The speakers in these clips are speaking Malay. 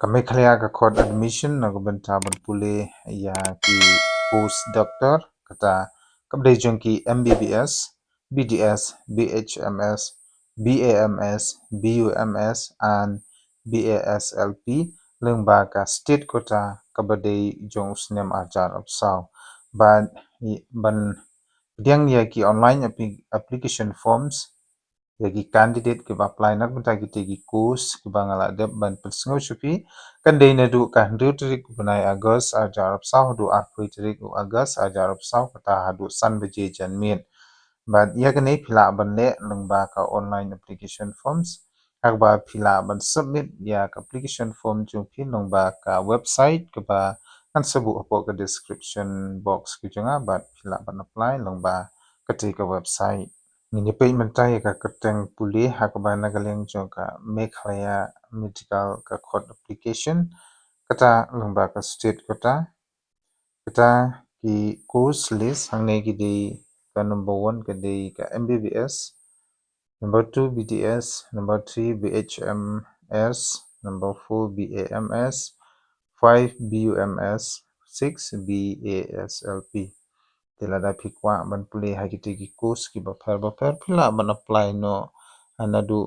Kami kaya ka kod admission na gubenta puli ya ki postdoctor kata kabdai jong ki MBBS, BDS, BHMS, BAMS, BUMS and BASLP lengba ka state kota kabadai jong snem ajar of saw ban diang ya ki online application forms yagi candidate ke apply nak bentar kita gi course ke bangala dep ban persngo chupi kan dei na du kan du trik bunai agos ajar sau du apui trik u agos ajar sau kata hadu san beje janmin but ya kan phila ban le lengba ka online application forms akba phila ban submit ya ka application form chung phi lengba ka website ke ba kan sebu apo ke description box ke junga but phila ban apply lengba ke website Ni payment tayo ka kateng puli hakaba nagaleng jo ka Meghalaya medical ka code application kata lengba ka state kata ki course list hangne ki di ka number 1 ka di ka MBBS number 2 BDS number 3 BHMS number 4 BAMS 5 BUMS 6 BASLP tilada pikwa ban puli hagiti ki course ki baper pila ban apply no anadu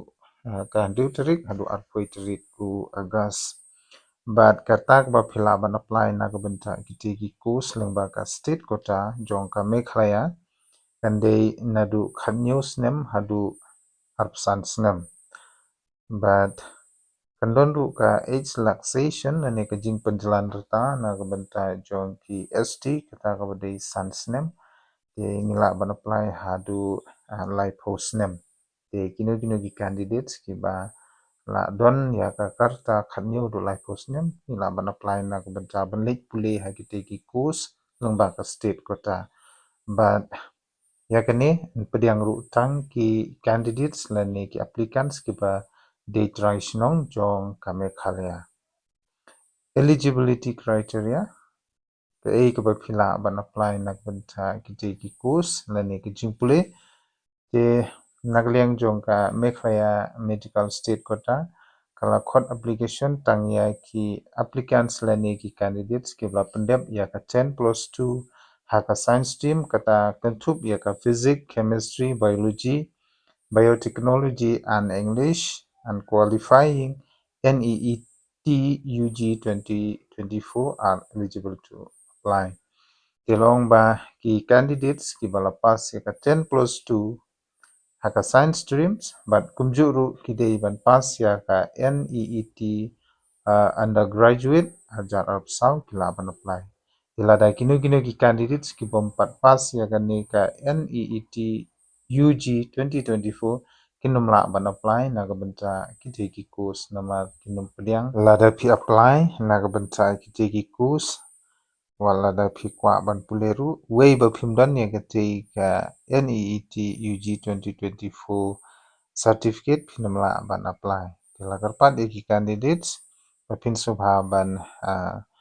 ka du terik hadu arpoi terik ku agas but katak ba pila ban apply na ka benta kiti ki course lengba ka state kota jong ka Meghalaya kandei nadu khanyo snem hadu arpsan snem but kandondu ka age relaxation ane ka jing penjalan reta na ka benta jong ki ST kata ka badai san snem de ngila ban apply hadu live post nem de kino ki candidates ki ba la don ya ka karta khanyo do live post nem ngila ban apply na ko ban ban lek pule ha ki course lengba ka state kota but ya kene pediang ru tang ki candidates la ne ki applicants ki ba de traditional jong ka Meghalaya eligibility criteria ke ba phila ban apply nak benta ki course la ne ki jingpule ke nagleng jong ka Meghalaya medical state kota kala khot application tangya ki applicants la ne ki candidates ke bla pendep ya ka 10+2 haka science stream kata kentup ya ka physics chemistry biology biotechnology and English and qualifying NEET UG 2024 are eligible to apply. Tilong ba ki candidates ki balapas ya ka 10+2 haka science streams but kumjuru ki dei ban pas ya ka NEET undergraduate hajar arab sau kila ban apply. Kila da kino ki candidates ki bompat pas ya ka ni ka NEET UG 2024 kinum la ban apply na ka benta ki course nama kinum pediang lada pi apply na ka benta ki course wala da pi kwa ban puleru wei ba phimdan ya ka NEET UG 2024 certificate pinam la ban apply kila karpat ki candidates pin subha ban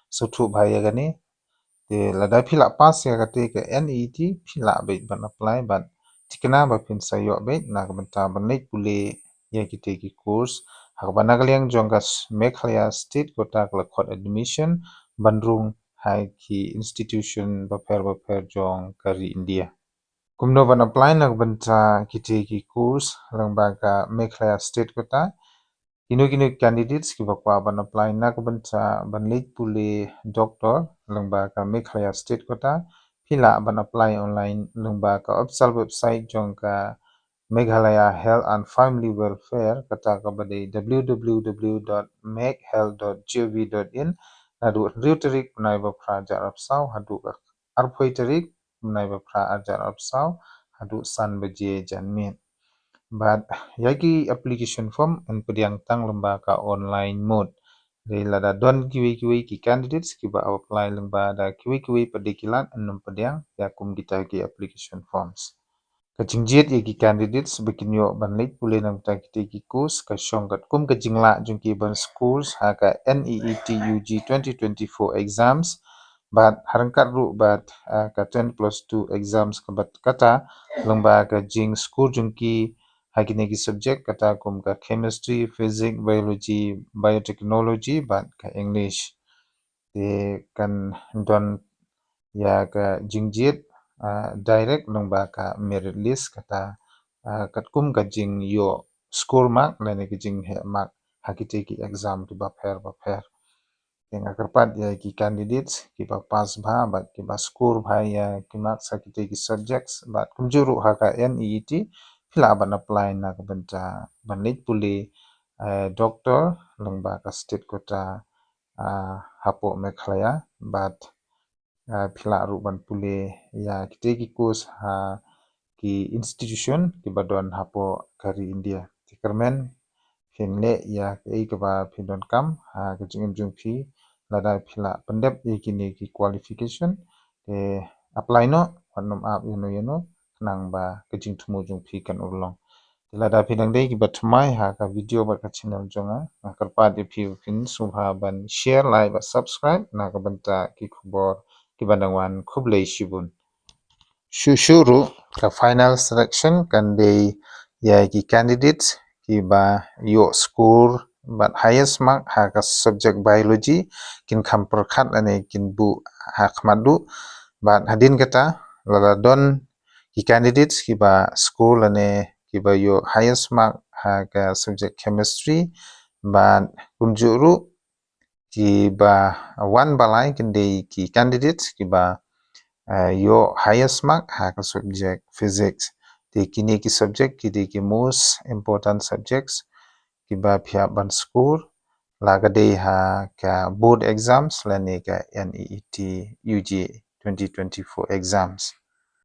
sutu bhaya gani de lada phila pas ya ka NEET phila be ban apply ban tikna ba pin sayo be na ka benta ban lek pule ya ki course hakba nagaleng jongkas Meghalaya state kota kala khot admission bandrung hai ki institution baper jong kari India kumno ban apply na benta ki course lengba ka Meghalaya state kota kino candidates ki bakwa ban apply na benta ban lek pule doctor lengba ka Meghalaya state kota phila ban apply online lengba ka official website jong ka Meghalaya Health and Family Welfare kata ka badai www.meghealth.gov.in nadu riuterik nai bapra jarap sau hadu arpoi terik nai bapra jarap sau hadu san beje janmin but yaki application form en pediang tang lemba ka online mode de lada don kiwi ki candidates ki ba apply lemba da kiwi pedikilan enum pediang yakum kita ki application forms kajingjit ki candidates bekinyo banlik pule nam ta ki course ka shongkat kum kajingla jungki ban schools ha ka NEET UG 2024 exams but harangkat ru but ka 10+2 exams ka bat kata lengba ka jing school jungki hakini ki subject kata kum ka chemistry, physics, biology, biotechnology bat ka English. Te kan don ya ka jingjit direct nong ba ka merit list kata kat kum ka jing yo score mark lani ki jing he mark hakite ki exam ki ba pher yang akerpat ya ki candidates ki ba pass bha bat ki ba score bha ya ki marks hakite ki subjects bat kumjuru ha ka NEET phila ban apply na ka banta banit puli doctor long ba ka state kota hapo Meghalaya bat phila ru ban puli ya kite ki course ki institution ki badon hapo kari India tikermen finle ya kei ke ba phindon kam ke jing phi lada phila pendep kini ki qualification ke apply no panom up yeno nang ba ke jing thumu jung phi kan urlong lada phindang dei ki batmai ka video ba ka channel jonga karpa de phi fin subha ban share like ba subscribe na ka banta ki khubor ki bandangwan khublei shibun Shuru ka final selection kan de ya ki candidates ki ba yo score but highest mark ha ka subject biology kin kham perkhat ane kin bu ha khmadu but hadin kata lala don ki candidates ki ba score ane ki ba yo highest mark ha ka subject chemistry but kumjuru ki ba one balai kin de ki candidates ki ba your highest mark ha ka subject physics te kini ki subject ki de ki most important subjects ki ba phya ban score laga de ha ka board exams lani ka NEET UG 2024 exams